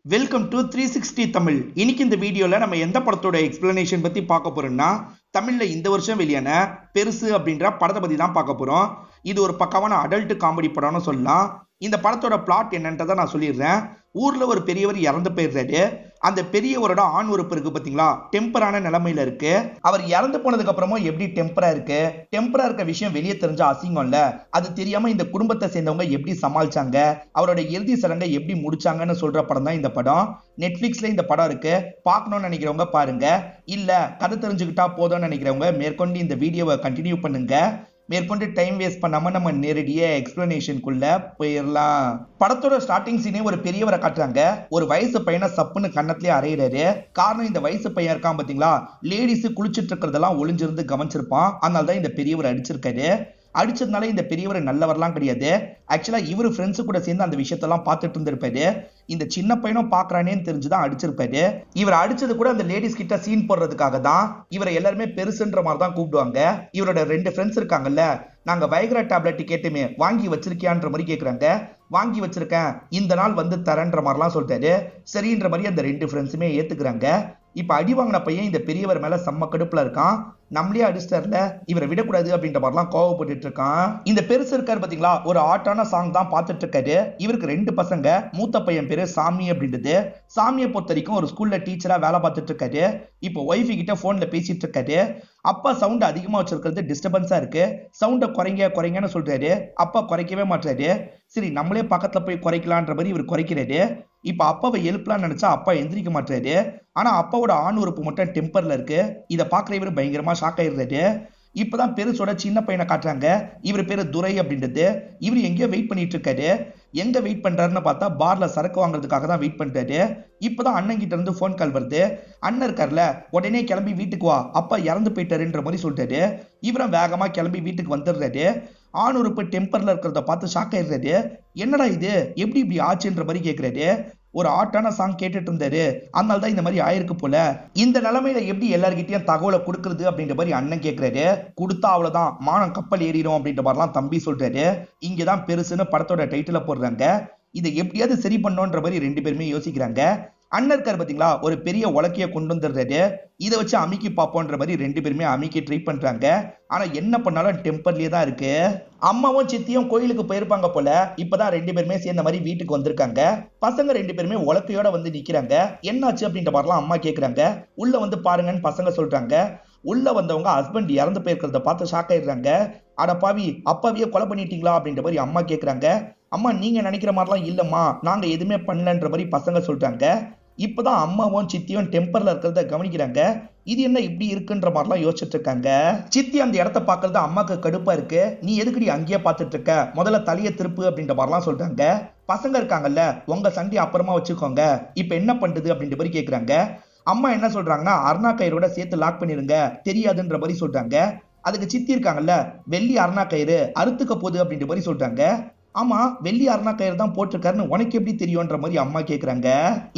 Welcome to 360 Tamil. இன்னைக்கு இந்த வீடியோல நம்ம எந்த படத்தோட எக்ஸ்பிளனேஷன் பத்தி பார்க்க போறோம்னா, தமிழ்ல இந்த வருஷம் வெளியான பெருசு அப்படின்ற படத்தை பத்தி தான் பார்க்க போறோம். இது ஒரு பக்கமான அடல்ட் காமெடி படம்னு சொல்லலாம். இந்த படத்தோட பிளாட் என்னன்றதை நான் சொல்லிடுறேன். ஊர்ல ஒரு பெரியவர் இறந்து போயிடுறாரு. அந்த பெரியவரோட ஆண் உறுப்பு இருக்கு பாத்தீங்களா, டெம்பரான நிலைமையில இருக்கு. அவர் இறந்து போனதுக்கு அப்புறமும் எப்படி டெம்பரா இருக்கு, டெம்பரா இருக்க விஷயம் வெளியே தெரிஞ்ச அசிங்கம்ல, அது தெரியாம இந்த குடும்பத்தை சேர்ந்தவங்க எப்படி சமாளிச்சாங்க, அவரோட இறுதி சடங்கை எப்படி முடிச்சாங்கன்னு சொல்ற படம் தான் இந்த படம். நெட்ஃபிளிக்ஸ்ல இந்த படம் இருக்கு. பார்க்கணும்னு நினைக்கிறவங்க பாருங்க, இல்ல கதை தெரிஞ்சுக்கிட்டா போதும்னு நினைக்கிறவங்க மேற்கொண்டு இந்த வீடியோவை கண்டினியூ பண்ணுங்க. மேற்கொண்டு டைம் வேஸ்ட் பண்ணாம நம்ம நேரடியா எக்ஸ்பிளனேஷனுக்குள்ள போயிடலாம். படத்தோட ஸ்டார்டிங் சீனே ஒரு பெரியவரை காட்டுறாங்க. ஒரு வயசு பையனை சப்புன்னு கண்ணத்திலே அறையிறாரு. காரணம், இந்த வயசு பையன் இருக்கான் பாத்தீங்களா, லேடிஸ் குளிச்சுட்டு இருக்கிறதெல்லாம் ஒளிஞ்சிருந்து கவனிச்சிருப்பான். அதனாலதான் இந்த பெரியவர் அடிச்சிருக்காரு. அடிச்சதுனால இந்த பெரியவர் நல்லவர்லாம் கிடையாது. ஆக்சுவலா இவரு ஃப்ரெண்ட்ஸ் கூட சேர்ந்து அந்த விஷயத்தெல்லாம் பார்த்துட்டு இருந்திருப்பாரு. இந்த சின்ன பையனும் பாக்குறானேன்னு தெரிஞ்சுதான் அடிச்சிருப்பாரு. இவர் அடிச்சது கூட அந்த லேடிஸ் கிட்ட சீன் போடுறதுக்காக தான். இவரை எல்லாருமே பெருசுன்ற மாதிரி தான் கூப்பிடுவாங்க. இவரோட 2 ஃப்ரெண்ட்ஸ் இருக்காங்கல்ல, நாங்க வைக்ரா டேப்லெட் கேட்டுமே வாங்கி வச்சிருக்கியான்ற மாதிரி கேக்குறாங்க. வாங்கி வச்சிருக்கேன், இந்த நாள் வந்து தரேன்ற மாதிரிலாம் சொல்லிட்டாரு. சரின்ற மாதிரி அந்த 2 ஃப்ரெண்ட்ஸுமே ஏத்துக்கிறாங்க. இப்ப அடி வாங்கின பையன் இந்த பெரியவர் மேல செம்ம கடுப்புல இருக்கான். நம்மளே அடிச்சிட்டார்ல, இவரை விடக்கூடாது அப்படின்ற மாதிரிலாம் கோவப்பட்டு இருக்கான். இந்த பெருசு இருக்காரு பாத்தீங்களா, ஒரு ஆட்டான சாங் தான் பார்த்துட்டு இருக்காரு. இவருக்கு 2 பசங்க. மூத்த பையன் பேரு சாமி அப்படின்றது. சாமியை பொறுத்த வரைக்கும் ஒரு ஸ்கூல்ல டீச்சரா வேலை பார்த்துட்டு இருக்காரு. இப்போ ஒய்ஃபு கிட்ட போன்ல பேசிட்டு இருக்காரு. அப்பா சவுண்ட் அதிகமா வச்சிருக்கிறது டிஸ்டர்பன்ஸா இருக்கு, சவுண்ட குறைங்கன்னு சொல்றாரு. அப்பா குறைக்கவே மாட்டாரு. சரி நம்மளே பக்கத்துல போய் குறைக்கலான்ற மாதிரி இவர் குறைக்கிறாரு. இப்ப அப்பாவை எழுப்பலாம்னு நினைச்சா அப்பா எந்திரிக்க மாட்டாரு. ஆனா அப்பாவோட ஆண் உறுப்பு மட்டும் டெம்பர்ல இருக்கு. இதை பாக்குற இவர் பயங்கரமா ஷாக் ஆயிடுறாரு. இப்பதான் பெருசோட சின்ன பையனை காட்டுறாங்க. இவர் பேரு துரை அப்படின்றது. இவர் எங்கேயோ வெயிட் பண்ணிட்டு இருக்காரு. எங்க வெயிட் பண்றாருன்னு பார்த்தா பார்ல சரக்கு வாங்குறதுக்காக தான் வெயிட் பண்றாரு. இப்பதான் அண்ணன் கிட்ட இருந்து போன் கால் வருது. அண்ணன் இருக்காருல, உடனே கிளம்பி வீட்டுக்கு வா, அப்பா இறந்து போயிட்டாருன்ற மாதிரி சொல்லிட்டாரு. இவரும் வேகமா கிளம்பி வீட்டுக்கு வந்துடுறாரு. ஆண் உறுப்பு டெம்பர்ல இருக்கிறத பார்த்து ஷாக் ஆயிடுறாரு. என்னடா இது, எப்படி இப்படி ஆச்சுன்ற மாதிரி கேட்கிறாரு. ஒரு ஆட்டான சாங் கேட்டுட்டு இருந்தாரு, அதனால தான் இந்த மாதிரி ஆயிருக்கு போல. இந்த நிலைமையில எப்படி எல்லார்கிட்டயும் தகவலை கொடுக்கறது அப்படின்ற மாதிரி அண்ணன் கேட்கிறாரு. கொடுத்தா அவ்வளவுதான், மானம் கப்பல் ஏறிடும் அப்படின்ற மாதிரிலாம் தம்பி சொல்றாரு. இங்கதான் பெருசுன்னு படத்தோட டைட்டில போடுறாங்க. இதை எப்படியாவது சரி பண்ணோன்ற மாதிரி 2 பேருமே யோசிக்கிறாங்க. அண்ணன் இருக்காரு பாத்தீங்களா, ஒரு பெரிய உலக்கைய கொண்டு வந்துடுறாரு. இதை வச்சு அமுக்கி பார்ப்போன்ற மாதிரி 2 பேருமே அமுக்கி ட்ரை பண்றாங்க. ஆனா என்ன பண்ணாலும் டெம்பர்லயே தான் இருக்கு. அம்மாவும் சித்தியும் கோயிலுக்கு போயிருப்பாங்க போல. இப்பதான் 2 பேருமே சேர்ந்த மாதிரி வீட்டுக்கு வந்திருக்காங்க. பசங்க 2 பேருமே உலக்கையோட வந்து நிக்கிறாங்க. என்னாச்சு அப்படின்ற மாதிரிலாம் அம்மா கேக்குறாங்க. உள்ள வந்து பாருங்கன்னு பசங்க சொல்றாங்க. உள்ள வந்தவங்க ஹஸ்பண்ட் இறந்து போயிருக்கிறத பார்த்து ஷாக் ஆயிடுறாங்க. அட பாவி, அப்பாவியே கொலை பண்ணிட்டீங்களா அப்படின்ற மாதிரி அம்மா கேக்குறாங்க. அம்மா நீங்க நினைக்கிற மாதிரிலாம் இல்லம்மா, நாங்க எதுவுமே பண்ணலன்ற மாதிரி பசங்க சொல்றாங்க. இப்பதான் அம்மாவும் சித்தியும் டெம்பர்ல இருக்கிறத கவனிக்கிறாங்க. இது என்ன இப்படி இருக்குன்ற மாதிரிலாம் யோசிச்சுட்டு இருக்காங்க. சித்தி அந்த இடத்த பாக்குறது அம்மாக்கு கடுப்பா இருக்கு. நீ எதுக்குடி அங்கேயே பார்த்துட்டு இருக்க, முதல்ல தலையை திருப்பு அப்படின்ற மாதிரிலாம் சொல்றாங்க. பசங்க இருக்காங்கல்ல, உங்க சண்டை அப்புறமா வச்சுக்கோங்க, இப்ப என்ன பண்றது அப்படின்ற மாதிரி கேக்குறாங்க. அம்மா என்ன சொல்றாங்கன்னா, அருணா கயிறோட சேர்த்து லாக் பண்ணிருங்க, தெரியாதுன்ற மாதிரி சொல்றாங்க. அதுக்கு சித்தி இருக்காங்கல்ல, வெள்ளி அருணா கயிறு அறுத்துக்க போகுது அப்படின்ற மாதிரி சொல்றாங்க. ஆமா, வெள்ளி அருணா கயிறு தான் போட்டிருக்காருன்னு உனக்கு எப்படி தெரியும்ன்ற மாதிரி அம்மா கேக்குறாங்க.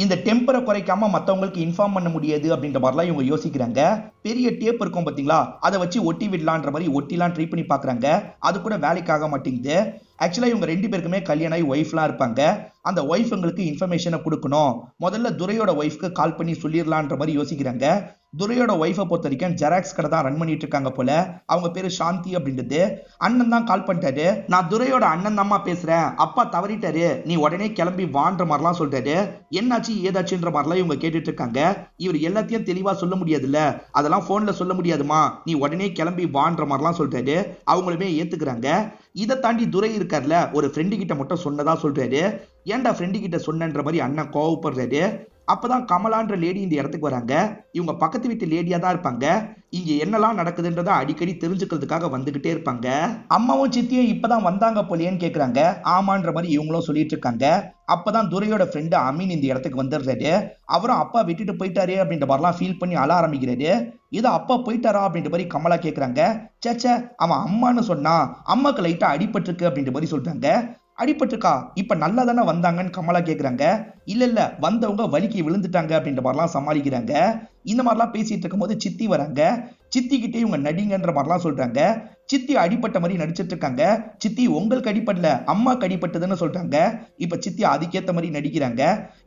இந்த டெம்பரை குறைக்காம மத்தவங்களுக்கு இன்ஃபார்ம் பண்ண முடியாது அப்படின்ற மாதிரிலாம் இவங்க யோசிக்கிறாங்க. பெரிய டேப் இருக்கும் பாத்தீங்களா, அதை வச்சு ஒட்டி விடலான்ற மாதிரி ஒட்டிலாம் ட்ரை பண்ணி பாக்குறாங்க. அது கூட வேலைக்காக மாட்டேங்குது. ஆக்சுவலா இவங்க 2 பேருக்குமே கல்யாணம் ஆகி ஒய்ஃப்லாம் இருப்பாங்க. அந்த ஒய்ஃபுங்களுக்கு இன்ஃபர்மேஷனை கொடுக்கணும். முதல்ல துரையோட ஒய்ஃப்க்கு கால் பண்ணி சொல்லிடலான்ற மாதிரி யோசிக்கிறாங்க. துரையோட ஒய்ஃபை பொறுத்த வரைக்கும் ஜெராக்ஸ் கடை தான் ரன் பண்ணிட்டு இருக்காங்க போல. அவங்க பேரு சாந்தி அப்படின்றது. அண்ணன் தான் கால் பண்ணிட்டாரு. நான் துரையோட அண்ணன் தான்மா பேசுறேன், அப்பா தவறிட்டாரு, நீ உடனே கிளம்பி வான்ற மாதிரிலாம் சொல்றாரு. என்னாச்சு ஏதாச்சுன்ற மாதிரிலாம் இவங்க கேட்டுட்டு இருக்காங்க. இவர் எல்லாத்தையும் தெளிவா சொல்ல முடியாதுல்ல, அதெல்லாம் போன்ல சொல்ல முடியாதுமா, நீ உடனே கிளம்பி வான்ற மாதிரிலாம் சொல்றாரு. அவங்களுமே ஏத்துக்கிறாங்க. இதை தாண்டி துரை இருக்கார்ல, ஒரு ஃப்ரெண்டு கிட்ட மட்டும் சொன்னதா சொல்றாரு. ஏன்டா ஃப்ரெண்டு கிட்ட சொன்னன்ற மாதிரி அண்ணன் கோவப்படுறாரு. அப்பதான் கமலான்ற லேடி இந்த இடத்துக்கு வராங்க. இவங்க பக்கத்து வீட்டு லேடியா தான் இருப்பாங்க. இங்க என்னெல்லாம் நடக்குதுன்றத அடிக்கடி தெரிஞ்சுக்கிறதுக்காக வந்துகிட்டே இருப்பாங்க. அம்மாவும் சித்தியும் இப்பதான் வந்தாங்க போலியேன்னு கேக்குறாங்க. ஆமான்ற மாதிரி இவங்களும் சொல்லிட்டு இருக்காங்க. அப்பதான் துரையோட ஃப்ரெண்டு அமீன் இந்த இடத்துக்கு வந்துடுறாரு. அவரும் அப்பா விட்டுட்டு போயிட்டாரே அப்படின்ற மாதிரிலாம் ஃபீல் பண்ணி அழ ஆரம்பிக்கிறாரு. இது அப்பா போயிட்டாரா அப்படின்ற மாதிரி கமலா கேக்குறாங்க. சேச்சே, அவன் அம்மான்னு சொன்னா, அம்மாக்கு லைட்டா அடிபட்டிருக்கு அப்படின்ற மாதிரி சொல்றாங்க. அடிபட்டிருக்கா, இப்ப நல்லா தானே வந்தாங்கன்னு கமலா கேக்குறாங்க. இல்ல வந்தவங்க வலிக்கு விழுந்துட்டாங்க அப்படின்ற மாதிரிலாம் சமாளிக்கிறாங்க. இந்த மாதிரிலாம் பேசிட்டு இருக்கும் போது சித்தி வராங்க. சித்தி கிட்டே இவங்க நடிங்கன்ற மாதிரிலாம் சொல்றாங்க. சித்தி அடிப்பட்ட மாதிரி நடிச்சிட்டு இருக்காங்க. சித்தி உங்களுக்கு அடிப்படல, அம்மாக்கு அடிப்பட்டதுன்னு சொல்றாங்க. இப்ப சித்தி அதுக்கேத்த மாதிரி நடிக்கிறாங்க.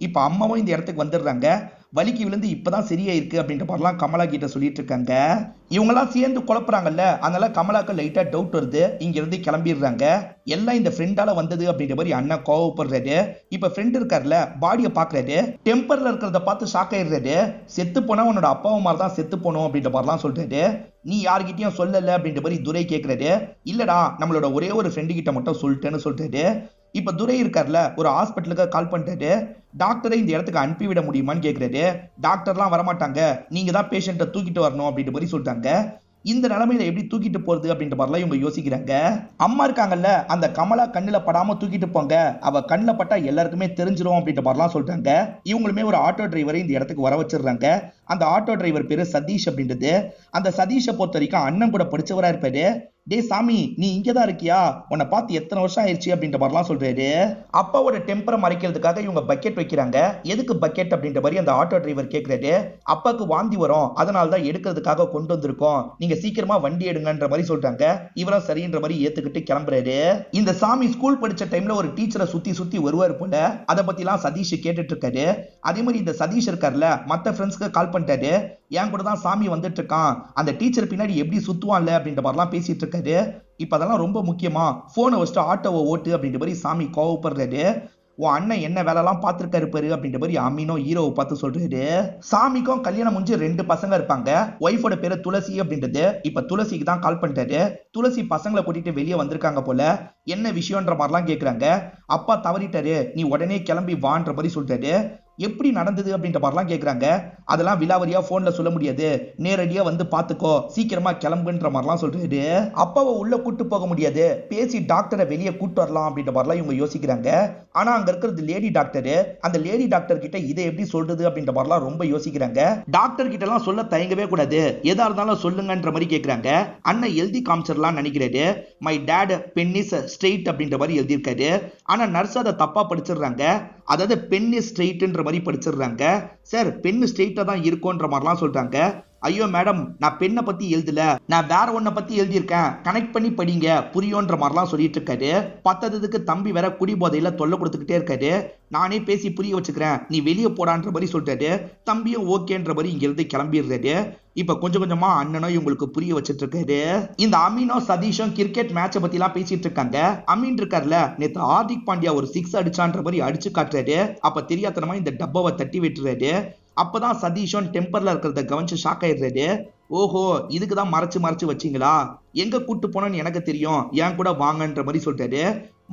இப்ப அம்மாவும் இந்த இடத்துக்கு வந்துடுறாங்க. வலிக்கு விழுந்து இப்பதான் சரியாயிருக்கு அப்படின்ற மாதிரிலாம் கமலா கிட்ட சொல்லிட்டு இருக்காங்க. இவங்கெல்லாம் சேர்ந்து குழப்புறாங்கல்ல, அதனால கமலாக்கு லைட்டா டவுட் வருது. இங்க இருந்து கிளம்பிடுறாங்க. எல்லாம் இந்த ஃப்ரெண்டால வந்தது அப்படின்ற மாதிரி அண்ணன் கோவப்படுறாரு. இப்ப ஃப்ரெண்ட் இருக்காருல, பாடியை பாக்குறாரு. டெம்பர்ல இருக்கிறத பார்த்து ஷாக் ஆயிடுறாரு. செத்து போனா உன்னோட அப்பாவும் மாதிரி தான் செத்து போனோம் அப்படின்ற மாதிரிலாம் சொல்றாரு. நீ யார்கிட்டயும் சொல்லல அப்படின்ற மாதிரி துரை கேட்கிறாரு. இல்லடா, நம்மளோட ஒரே ஒரு ஃப்ரெண்டு கிட்ட மட்டும் சொல்லிட்டேன்னு சொல்றாரு. இப்ப துரை இருக்கார்ல, ஒரு ஹாஸ்பிட்டலுக்கு கால் பண்ணிட்டாரு. டாக்டரை இந்த இடத்துக்கு அனுப்பிவிட முடியுமான்னு கேட்கிறாரு. டாக்டர்லாம் வரமாட்டாங்க, நீங்க தான் பேஷண்ட்டை தூக்கிட்டு வரணும் அப்படின்ற மாதிரி சொல்றாங்க. இந்த நிலைமையில எப்படி தூக்கிட்டு போறது அப்படின்ற மாதிரிலாம் இவங்க யோசிக்கிறாங்க. அம்மா இருக்காங்கல்ல, அந்த கமலா கண்ணுல படாம தூக்கிட்டு போங்க, அவ கண்ணுல பட்டா எல்லாருக்குமே தெரிஞ்சிரும் அப்படின்ற மாதிரிலாம் சொல்றாங்க. இவங்களுமே ஒரு ஆட்டோ டிரைவரை இந்த இடத்துக்கு வர வச்சிடுறாங்க. அந்த ஆட்டோ டிரைவர் பேரு சதீஷ் அப்படின்றது. அந்த சதீஷை பொறுத்த வரைக்கும் அண்ணன் கூட படிச்சவரா இருப்பாரு. டே சாமி, நீ இங்கதான் இருக்கியா, உன்னை பார்த்து எத்தனை வருஷம் ஆயிடுச்சு அப்படின்ற மாதிரிலாம் சொல்றாரு. அப்பாவோட டெம்பரை மறைக்கிறதுக்காக இவங்க பக்கெட் வைக்கிறாங்க. எதுக்கு பக்கெட் அப்படின்ற மாதிரி அந்த ஆட்டோ டிரைவர் கேட்கிறாரு. அப்பாக்கு வாந்தி வரும், அதனால தான் எடுக்கிறதுக்காக கொண்டு வந்திருக்கோம், நீங்க சீக்கிரமா வண்டி எடுங்கன்ற மாதிரி சொல்றாங்க. இவரும் சரின்ற மாதிரி ஏத்துக்கிட்டு கிளம்புறாரு. இந்த சாமி ஸ்கூல் படிச்ச டைம்ல ஒரு டீச்சரை சுத்தி சுத்தி வருவார் போல. அதை பத்தி எல்லாம் சதீஷ் கேட்டுட்டு இருக்காரு. அதே மாதிரி இந்த சதீஷ் இருக்காருல, மத்த ஃப்ரெண்ட்ஸ்க்கு கால் பண்ணிட்டாரு. என் கூட தான் சாமி வந்துட்டு இருக்கான், அந்த டீச்சர் பின்னாடி எப்படி சுத்துவான்ல அப்படின்ற மாதிரிலாம் பேசிட்டு இருக்காரு. இப்ப அதெல்லாம் ரொம்ப முக்கியமா, போனை வச்சுட்டு ஆட்டோவை ஓட்டு அப்படின்ற மாதிரி சாமி கோவப்படுறாரு. உன் அண்ணன் என்ன வேலைலாம் பார்த்துருக்காரு பாரு அப்படின்ற மாதிரி அமீனோ ஹீரோவை பார்த்து சொல்றாரு. சாமிக்கும் கல்யாணம் முடிஞ்சு 2 பசங்க இருப்பாங்க. ஒய்ஃபோட பேரு துளசி அப்படின்றது. இப்ப துளசிக்கு தான் கால் பண்ணிட்டாரு. துளசி பசங்களை கூட்டிட்டு வெளியே வந்திருக்காங்க போல. என்ன விஷயம்ன்ற மாதிரிலாம் கேட்கறாங்க. அப்பா தவறிட்டாரு, நீ உடனே கிளம்பி வான்ற மாதிரி சொல்றாரு. எப்படி நடந்தது அப்படின்ற மாதிரிலாம் கேட்கறாங்க. அதெல்லாம் விலாவரியா போன்ல சொல்ல முடியாது, நேரடியா வந்து பாத்துக்கோ, சீக்கிரமா கிளம்புன்ற மாதிரிலாம் சொல்றாரு. அப்பாவை உள்ள கூட்டு போக முடியாது, பேசி டாக்டரை வெளியே கூட்டு வரலாம் அப்படின்ற மாதிரிலாம் இவங்க யோசிக்கிறாங்க. ஆனா அங்க இருக்கிறது லேடி டாக்டர். அந்த லேடி டாக்டர் கிட்ட இதை எப்படி சொல்றது அப்படின்ற மாதிரிலாம் ரொம்ப யோசிக்கிறாங்க. டாக்டர் கிட்ட எல்லாம் சொல்ல தயங்கவே கூடாது, எதா இருந்தாலும் சொல்லுங்கன்ற மாதிரி கேட்கறாங்க. அண்ணன் எழுதி காமிச்சிடலாம் நினைக்கிறாரு. My dad pen is straight அப்படின்ற மாதிரி எழுதியிருக்காரு. ஆனா நர்ஸ் அதை தப்பா படிச்சிடுறாங்க. அதாவது பென் இஸ் ஸ்ட்ரெயிட்ன்ற மாதிரி படிச்சிடுறாங்க. சார், பென் ஸ்ட்ரெயிட்டா தான் இருக்கும்ன்ற மாதிரிலாம் சொல்றாங்க. ஐயோ மேடம், நான் பெண்ணை பத்தி எழுதல, நான் வேற ஒன்ன பத்தி எழுதியிருக்கேன், கனெக்ட் பண்ணி படிங்க புரியும்ன்ற மாதிரிலாம் சொல்லிட்டு இருக்காரு. பத்ததுக்கு தம்பி வேற குடி போதையில தொல்லை கொடுத்துக்கிட்டே இருக்காரு. நானே பேசி புரிய வச்சுக்கிறேன், நீ வெளியே போடான்ற மாதிரி சொல்றாரு. தம்பியும் ஓகேன்ற மாதிரி இங்க இருந்து கிளம்பிடுறாரு. இப்ப கொஞ்சம் கொஞ்சமா அண்ணனும் இவங்களுக்கு புரிய வச்சிட்டு இருக்காரு. இந்த அமீனோ சதீஷும் கிரிக்கெட் மேட்சை பத்தி எல்லாம் பேசிட்டு இருக்காங்க. அமீன் இருக்காருல, நேத்து ஹார்திக் பாண்டியா ஒரு 6 அடிச்சான்ற மாதிரி அடிச்சு காட்டுறாரு. அப்ப தெரியாதனமா இந்த டப்பாவை தட்டி விட்டுறாரு. அப்பதான் சதீஷும் டெம்பர்ல இருக்கிறத கவனிச்சு ஷாக் ஆயிடுறாரு. ஓஹோ, இதுக்குதான் மறைச்சு மறைச்சு வச்சீங்களா, எங்க கூட்டு போனோன்னு எனக்கு தெரியும், ஏன் கூட வாங்கன்ற மாதிரி சொல்றாரு.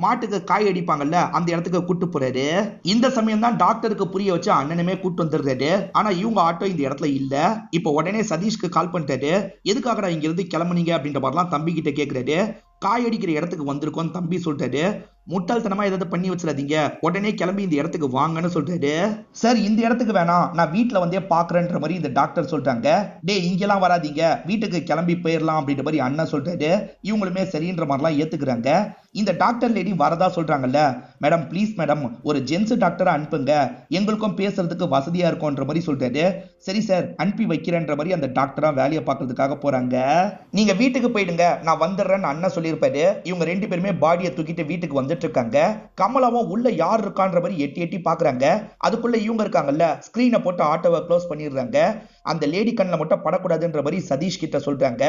மாட்டுக்கு காய் அடிப்பாங்கல்ல, அந்த இடத்துக்கு கூட்டு போறாரு. இந்த சமயம் தான் டாக்டருக்கு புரிய வச்சு அண்ணனுமே கூட்டு வந்துடுறாரு. ஆனா இவங்க ஆட்டோ இந்த இடத்துல இல்ல. இப்ப உடனே சதீஷ்க்கு கால் பண்ணிட்டாரு. எதுக்காகடா இங்க இருந்து கிளம்புனீங்க அப்படின்ற மாதிரிலாம் தம்பி கிட்ட கேட்கிறாரு. காய் அடிக்கிற இடத்துக்கு வந்திருக்கோம் தம்பி சொல்றாரு. முட்டாள்தனமா ஏதாவது பண்ணி வச்சிடாதீங்க, உடனே கிளம்பி இந்த இடத்துக்கு வாங்கன்னு சொல்றாரு. சார், இந்த இடத்துக்கு வேணாம், நான் வீட்டுல வந்தே பாக்குறேன்ற மாதிரி இந்த டாக்டர் சொல்றாங்க. டே, இங்கெல்லாம் வராதீங்க, வீட்டுக்கு கிளம்பி போயிடலாம் அப்படின்ற மாதிரி அண்ணன் சொல்றாரு. இவங்களுமே சரின்ற மாதிரிலாம் ஏத்துக்கிறாங்க. இந்த டாக்டர் லேடி வரதா சொல்றாங்கல்ல, மேடம் ப்ளீஸ் மேடம், ஒரு ஜென்ஸ் டாக்டரை அனுப்புங்க, எங்களுக்கும் பேசுறதுக்கு வசதியா இருக்கும்ன்ற மாதிரி சொல்றாரு. சரி சார், அனுப்பி வைக்கிறேன்ற மாதிரி அந்த டாக்டரா வேலையை பார்க்கறதுக்காக போறாங்க. நீங்க வீட்டுக்கு போயிடுங்க, நான் வந்துடுறேன்னு அண்ணன் சொல்லியிருப்பாரு. இவங்க 2 பேருமே பாடியை தூக்கிட்டு வீட்டுக்கு வந்துட்டு இருக்காங்க. கமலாவும் உள்ள யார் இருக்கான்ற மாதிரி எட்டி எட்டி பாக்குறாங்க. அதுக்குள்ள இவங்க இருக்காங்கல்ல, ஸ்கிரீனை போட்டு ஆட்டோவை க்ளோஸ் பண்ணிடுறாங்க. அந்த லேடி கண்ணில் மட்டும் படக்கூடாதுன்ற மாதிரி சதீஷ் கிட்ட சொல்றாங்க.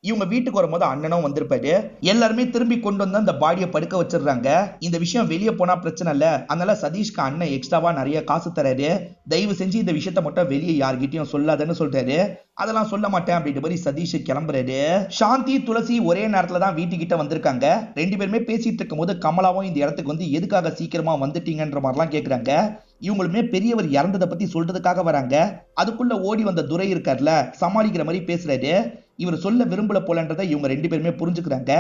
இவங்க வீட்டுக்கு வரும்போது அண்ணனும் வந்திருப்பாரு. எல்லாருமே திரும்பி கொண்டு வந்து அந்த பாடியை படுக்க வச்சிடுறாங்க. இந்த விஷயம் வெளியே போனா பிரச்சனை இல்ல, அதனால சதீஷ்க்கு அண்ணன் எக்ஸ்ட்ராவா நிறைய காசு தராரு. தயவு செஞ்சு இந்த விஷயத்த மட்டும் வெளியே யார்கிட்டயும் சொல்லாதன்னு சொல்றாரு. அதெல்லாம் சொல்ல மாட்டேன் அப்படின்ற மாதிரி சதீஷ் கிளம்புறாரு. சாந்தி துளசி ஒரே நேரத்துல தான் வீட்டுக்கிட்ட வந்திருக்காங்க. 2 பேருமே பேசிட்டு இருக்கும் போது கமலாவும் இந்த இடத்துக்கு வந்து எதுக்காக சீக்கிரமா வந்துட்டீங்கன்ற மாதிரிலாம் கேக்குறாங்க. இவங்களுமே பெரியவர் இறந்ததை பத்தி சொல்றதுக்காக வராங்க. அதுக்குள்ள ஓடி வந்த துரை இருக்கார்ல, சமாளிக்கிற மாதிரி பேசுறாரு. இவர் சொல்ல விரும்பல போலன்றதை இவங்க 2 பேருமே புரிஞ்சுக்கிறாங்க.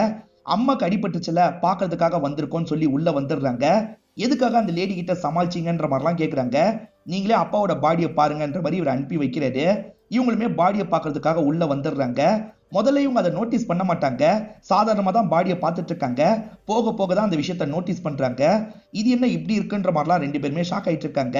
அம்மாக்கு அடிபட்டுச்சுல, பாக்குறதுக்காக வந்திருக்கோன்னு சொல்லி உள்ள வந்துடுறாங்க. எதுக்காக அந்த லேடி கிட்ட சமாளிச்சிங்கன்ற மாதிரிலாம் கேக்குறாங்க. நீங்களே அப்பாவோட பாடியை பாருங்கன்ற மாதிரி இவர் அனுப்பி வைக்கிறாரு. இவங்களுமே பாடியை பாக்குறதுக்காக உள்ள வந்துடுறாங்க. முதல்ல இவங்க அதை நோட்டீஸ் பண்ண மாட்டாங்க, சாதாரணமா தான் பாடியை பார்த்துட்டு இருக்காங்க. போக போக தான் அந்த விஷயத்த நோட்டீஸ் பண்றாங்க. இது என்ன இப்படி இருக்குன்ற மாதிரிலாம் ரெண்டு பேருமே ஷாக் ஆயிட்டு இருக்காங்க.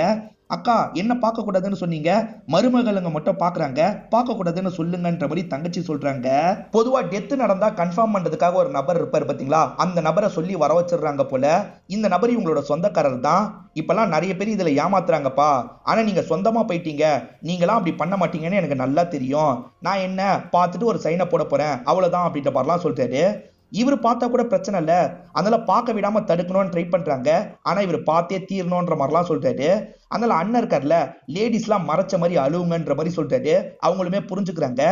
அக்கா என்ன பார்க்க கூடாதுன்னு சொன்னீங்க, மருமகளுங்க மட்டும் பாக்குறாங்க, பார்க்க கூடாதுன்னு சொல்லுங்கன்ற மாதிரி தங்கச்சி சொல்றாங்க. பொதுவா டெத் நடந்தா கன்ஃபார்ம் பண்றதுக்காக ஒரு நபர் இருப்பாரு பாத்தீங்களா, அந்த நபரை சொல்லி வர வச்சிடுறாங்க போல. இந்த நபர் இவங்களோட சொந்தக்காரர் தான். இப்பெல்லாம் நிறைய பேர் இதுல ஏமாத்துறாங்கப்பா, ஆனா நீங்க சொந்தமா போயிட்டீங்க, நீங்களாம் அப்படி பண்ண மாட்டீங்கன்னு எனக்கு நல்லா தெரியும். நான் என்ன பார்த்துட்டு ஒரு சைனை போட போறேன் அவ்வளவுதான் அப்படின்ற மாதிரிலாம் சொல்றாரு. இவர் பார்த்தா கூட பிரச்சனை இல்ல, அதனால பார்க்க விடாம தடுக்கணும்னு ட்ரை பண்றாங்க. ஆனா இவர் பார்த்தே தீரணும்ன்ற மாதிரிலாம் சொல்றாரு. அதனால அண்ணன் இருக்கார்ல, லேடிஸ்லாம் மறைச்ச மாதிரி அழுவுங்கன்ற மாதிரி சொல்றாரு. அவங்களுமே புரிஞ்சுக்கிறாங்க.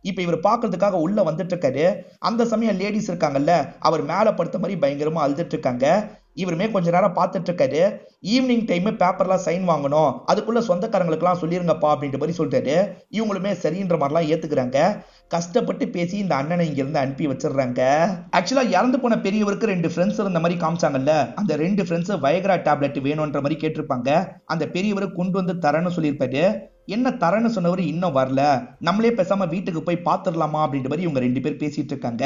இப்ப இவர் பாக்குறதுக்காக உள்ள வந்துட்டு இருக்காரு. அந்த சமயம் லேடிஸ் இருக்காங்கல்ல, அவர் மேல படுத்த மாதிரி பயங்கரமா அழுதுட்டு இருக்காங்க. இவருமே கொஞ்ச நேரம் பார்த்துட்டு இருக்காரு. ஈவினிங் டைம் பேப்பர்லாம் சைன் வாங்கணும், அதுக்குள்ள சொந்தக்காரங்களுக்கு எல்லாம் சொல்லிருங்கப்பா அப்படின்ற மாதிரி சொல்றாரு. இவங்களுமே சரின்ற மாதிரிலாம் ஏத்துக்கிறாங்க. கஷ்டப்பட்டு பேசி இந்த அண்ணனை இங்க இருந்து அனுப்பி வச்சிடுறாங்க. ஆக்சுவலா இறந்து போன பெரியவருக்கு 2 ஃப்ரெண்ட்ஸ் இருந்த மாதிரி காமிச்சாங்கல்ல, அந்த 2 ஃப்ரெண்ட்ஸ் வயக்ரா டேப்லெட் வேணும்ன்ற மாதிரி கேட்டிருப்பாங்க. அந்த பெரியவர் கொண்டு வந்து தரேன்னு சொல்லியிருப்பாரு. என்ன தரேன்னு சொன்னவர் இன்னும் வரல, நம்மளே பேசாம வீட்டுக்கு போய் பாத்துடலாமா அப்படின்ற மாதிரி இவங்க 2 பேர் பேசிட்டு இருக்காங்க.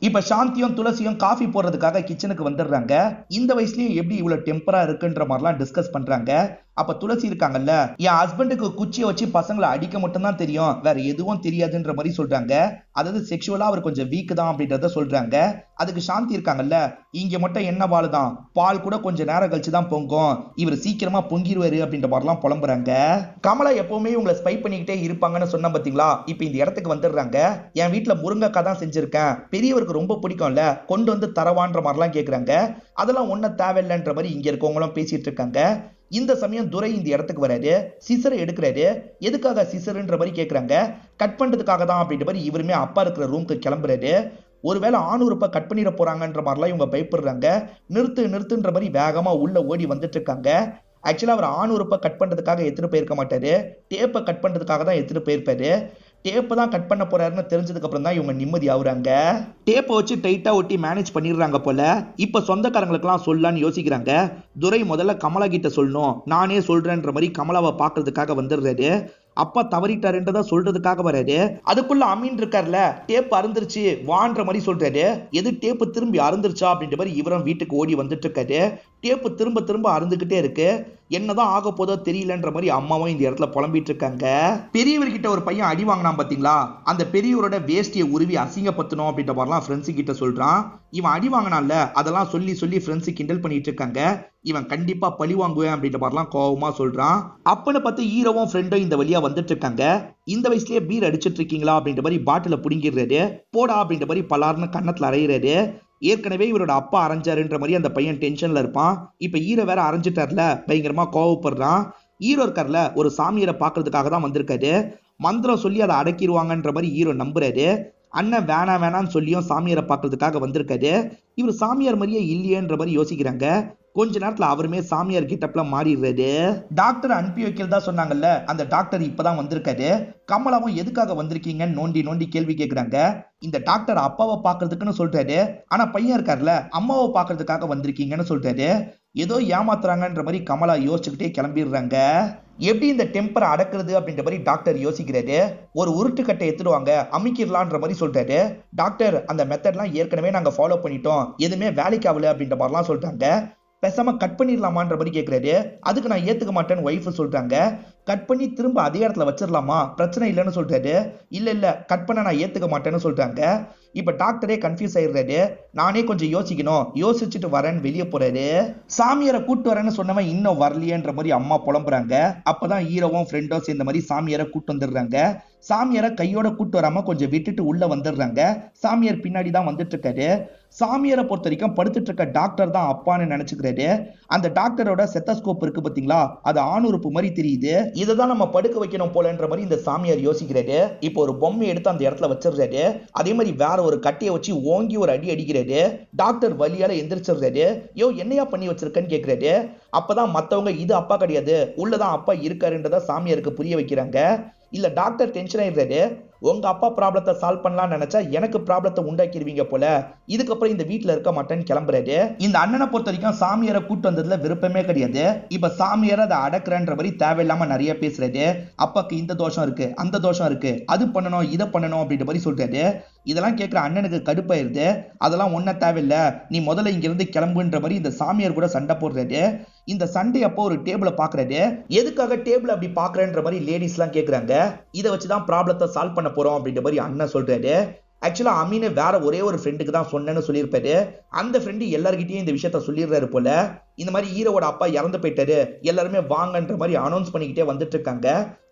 இப்ப சாந்தியும் துளசியும் காஃபி போடுறதுக்காக கிச்சனுக்கு வந்துடுறாங்க. இந்த வயசுலயும் எப்படி இவ்வளவு டெம்பரா இருக்குன்ற மாதிரிலாம் டிஸ்கஸ் பண்றாங்க. அப்ப துளசி இருக்காங்கல்ல, என் ஹஸ்பண்டுக்கு குச்சியை வச்சு பசங்களை அடிக்க மட்டும் தான் தெரியும், வேற எதுவும் தெரியாதுன்ற மாதிரி சொல்றாங்க. அதாவது செக்ஷுவலா அவர் கொஞ்சம் வீக் தான் அப்படின்றத சொல்றாங்க. அதுக்கு சாந்தி இருக்காங்கல்ல, இங்க மட்டும் என்ன பால் தான், பால் கூட கொஞ்சம் நேரம் கழிச்சு தான் பொங்கும், இவர் சீக்கிரமா பொங்கிடுவாரு அப்படின்ற மாதிரிலாம் புலம்புறாங்க. கமலா எப்பவுமே உங்களை ஸ்பை பண்ணிக்கிட்டே இருப்பாங்கன்னு சொன்ன பாத்தீங்களா, இப்ப இந்த இடத்துக்கு வந்துடுறாங்க. என் வீட்டுல முருங்கைக்காய் தான் செஞ்சிருக்கேன், பெரியவருக்கு ரொம்ப பிடிக்கும்ல, கொண்டு வந்து தரவான்ற மாதிரிலாம் கேக்குறாங்க. அதெல்லாம் ஒன்னும் தேவையில்லைன்ற மாதிரி இங்க இருக்கவங்களும் பேசிட்டு இருக்காங்க. இந்த சமயம் துரை இந்த இடத்துக்கு வராரு. சிசரை எடுக்கிறாரு. எதுக்காக சிசர்ன்ற மாதிரி கேக்குறாங்க. கட் பண்றதுக்காக தான் அப்படின்ற மாதிரி இவருமே அப்பா இருக்கிற ரூமுக்கு கிளம்புறாரு. ஒருவேளை ஆணுறுப்ப கட் பண்ணிட போறாங்கன்ற மாதிரிலாம் இவங்க பயப்படுறாங்க. நிறுத்துன்ற மாதிரி வேகமா உள்ள ஓடி வந்துட்டு இருக்காங்க. ஆக்சுவலா அவர் ஆணுறுப்ப கட் பண்றதுக்காக எடுத்துட்டு போயிருக்க மாட்டாரு, டேப்பை கட் பண்றதுக்காக தான் எடுத்துட்டு போயிருப்பாரு. டேப்பை தான் கட் பண்ண போறாருன்னு தெரிஞ்சதுக்கு அப்புறம் தான் இவங்க நிம்மதி ஆகுறாங்க. டேப்பை வச்சு டைட்டா ஒட்டி மேனேஜ் பண்ணிடுறாங்க போல. இப்ப சொந்தக்காரங்களுக்கெல்லாம் சொல்லலான்னு யோசிக்கிறாங்க. துரை முதல்ல கமலா கிட்ட சொல்லணும், நானே சொல்றேன்ற மாதிரி கமலாவை பாக்குறதுக்காக வந்துடுறாரு. அப்பா தவறிட்டாருன்றதா சொல்றதுக்காக வராரு. அதுக்குள்ள அமீன் இருக்கார்ல, டேப் அறுந்துருச்சு வான்ற மாதிரி சொல்றாரு. எது டேப்பு திரும்பி அறுந்துருச்சா அப்படின்ற மாதிரி இவரும் வீட்டுக்கு ஓடி வந்துட்டு இருக்காரு. டேப்பு திரும்ப அறுந்துகிட்டே இருக்கு. என்னதான் ஆக போதோ தெரியலன்ற மாதிரி அம்மாவும் இந்த இடத்துல புலம்பிட்டு இருக்காங்க. பெரியவர்கிட்ட ஒரு பையன் அடி வாங்கினான் பாத்தீங்களா, அந்த பெரியவரோட வேஷ்டியை உருவி அசிங்கப்படுத்தணும் அப்படின்ற மாதிரிலாம் ஃப்ரெண்ட்ஸு கிட்ட சொல்றான். இவன் அடி வாங்கினான்ல, அதெல்லாம் சொல்லி ஃப்ரெண்ட்ஸு கிண்டல் பண்ணிட்டு இருக்காங்க. இவன் கண்டிப்பா பழி வாங்குவேன் அப்படின்ற மாதிரிலாம் கோவமா சொல்றான். அப்பன்னு பார்த்து ஹீரோவும் ஃப்ரெண்டும் இந்த வழியா வந்துட்டு இருக்காங்க. இந்த வயசுலயே பீர் அடிச்சிட்டு இருக்கீங்களா அப்படின்ற மாதிரி பாட்டில புடுங்கிடுறாரு. போடா அப்படின்ற மாதிரி பலார்னு கண்ணத்துல அரையிறாரு. ஏற்கனவே இவரோட அப்பா அரைஞ்சாருன்ற மாதிரி அந்த பையன் டென்ஷன்ல இருப்பான். இப்ப ஹீரோ வேற அரைஞ்சிட்டார்ல, பயங்கரமா கோவப்படுறான். ஹீரோ இருக்கார்ல, ஒரு சாமியாரை பாக்குறதுக்காக தான் வந்திருக்காரு. மந்திரம் சொல்லி அதை அடக்கிடுவாங்கன்ற மாதிரி ஹீரோ நம்புறாரு. அண்ணன் வேணான்னு சொல்லியும் சாமியாரை பாக்குறதுக்காக வந்திருக்காரு. இவர் சாமியார் மாதிரியே இல்லையேன்ற மாதிரி யோசிக்கிறாங்க. கொஞ்ச நேரத்துல அவருமே சாமியார் கிட்டப்ல மாறிடுறாரு. டாக்டர் அனுப்பி வைக்கிறதா சொன்னாங்கல்ல, அந்த டாக்டர் இப்பதான் வந்திருக்காரு. கமலாவும் எதுக்காக வந்திருக்கீங்கன்னு நோண்டி கேள்வி கேட்கிறாங்க. இந்த டாக்டர் அப்பாவை பாக்குறதுக்குன்னு சொல்றாரு, ஆனா பையன் இருக்காருல அம்மாவை பாக்குறதுக்காக வந்திருக்கீங்கன்னு சொல்றாரு. ஏதோ ஏமாத்துறாங்கன்ற மாதிரி கமலா யோசிச்சுக்கிட்டே கிளம்பிடுறாங்க. எப்படி இந்த டெம்பரை அடக்குறது அப்படின்ற மாதிரி டாக்டர் யோசிக்கிறாரு. ஒரு உருட்டுக்கட்டை எடுத்துடுவாங்க, அமிக்கிடலான்ற மாதிரி சொல்றாரு. டாக்டர் அந்த மெத்தட்லாம் ஏற்கனவே நாங்க ஃபாலோ பண்ணிட்டோம், எதுவுமே வேலைக்கு ஆகல அப்படின்ற மாதிரிலாம் சொல்றாங்க. பேசாம கட் பண்ணிடலாமான்ற மாதிரி கேட்கிறாரு. அதுக்கு நான் ஏத்துக்க மாட்டேன்னு ஒய்ஃப் சொல்றாங்க. கட் பண்ணி திரும்ப அதே இடத்துல வச்சிடலாமா, பிரச்சனை இல்லைன்னு சொல்றாரு. இல்ல கட் பண்ண நான் ஏத்துக்க மாட்டேன்னு சொல்றாங்க. இப்ப டாக்டரே கன்ஃபியூஸ் ஆயிடுறாரு. நானே கொஞ்சம் யோசிக்கணும், யோசிச்சுட்டு வரேன்னு வெளியே போறாரு. சாமியாரை கூட்டு வரேன்னு சொன்னவன் இன்னும் வரலையேன்ற மாதிரி அம்மா புலம்புறாங்க. அப்பதான் ஹீரோவும் ஃப்ரெண்டும் சேர்ந்த மாதிரி சாமியாரை கூட்டு வந்துடுறாங்க. சாமியாரை கையோட கூட்டு வராம கொஞ்சம் விட்டுட்டு உள்ள வந்துடுறாங்க. சாமியார் பின்னாடி தான் வந்துட்டு இருக்காரு. சாமியாரை பொறுத்த வரைக்கும் படுத்துட்டு இருக்க டாக்டர் தான் அப்பான்னு நினைச்சுக்கிறாரு. அந்த டாக்டரோட செத்தஸ்கோப் இருக்கு பாத்தீங்களா, அது ஆணுறுப்பு மாதிரி தெரியுது. இதுதான் நம்ம படுக்க வைக்கணும் போலன்ற மாதிரி இந்த சாமியார் யோசிக்கிறாரு. இப்போ ஒரு பொம்மை எடுத்து அந்த இடத்துல வச்சிடுறாரு. அதே மாதிரி வேற ஒரு கட்டையை வச்சு ஓங்கி ஒரு அடி அடிக்கிறாரு. டாக்டர் வலியால எந்திரிச்சிடுறாரு. யோ என்னையா பண்ணி வச்சிருக்கன்னு கேட்கிறாரு. அப்பதான் மத்தவங்க இது அப்பா கிடையாது, உள்ளதான் அப்பா இருக்காருன்றத சாமியாருக்கு புரிய வைக்கிறாங்க. இல்ல டாக்டர் டென்ஷன் ஆயிடுறாரு. உங்க அப்பா ப்ராப்ளத்தை சால்வ் பண்ணலாம்னு நினைச்சா எனக்கு ப்ராப்ளத்தை உண்டாக்கிடுவீங்க போல, இதுக்கப்புறம் இந்த வீட்டுல இருக்க மாட்டேன்னு கிளம்புறாரு. இந்த அண்ணனை பொறுத்த வரைக்கும் சாமியாரை கூட்டு வந்ததுல விருப்பமே கிடையாது. இப்ப சாமியார் அதை அடக்குறன்ற மாதிரி தேவையில்லாம நிறைய பேசுறாரு. அப்பாக்கு இந்த தோஷம் இருக்கு, அந்த தோஷம் இருக்கு, அது பண்ணணும் இதை பண்ணணும் அப்படின்ற மாதிரி சொல்றாரு. இதெல்லாம் கேட்கிற அண்ணனுக்கு கடுப்பாயிருது. அதெல்லாம் ஒன்ன தேவையில்லை, நீ முதல்ல இங்க இருந்து கிளம்புன்ற மாதிரி இந்த சாமியார் கூட சண்டை போடுறாரு. இந்த சண்டை அப்போ ஒரு டேபிள பாக்குறாரு. எதுக்காக டேபிள் அப்படி பாக்குறேன்ற மாதிரி லேடிஸ் எல்லாம் கேக்குறாங்க. இதை வச்சுதான் ப்ராப்ளத்தை சால்வ் பண்ண போறோம் அப்படின்ற மாதிரி அண்ணன் சொல்றாரு. ஆக்சுவலா அமீன் வேற ஒரே ஒரு ஃப்ரெண்டுக்கு தான் சொன்னேன்னு சொல்லியிருப்பாரு. அந்த ஃப்ரெண்டு எல்லார்கிட்டயும் இந்த விஷயத்த சொல்லிடுறாரு போல. இந்த மாதிரி ஹீரோவோட அப்பா இறந்து போயிட்டாரு, எல்லாருமே வாங்கன்ற மாதிரி அனௌன்ஸ் பண்ணிக்கிட்டே வந்துட்டு இருக்காங்க.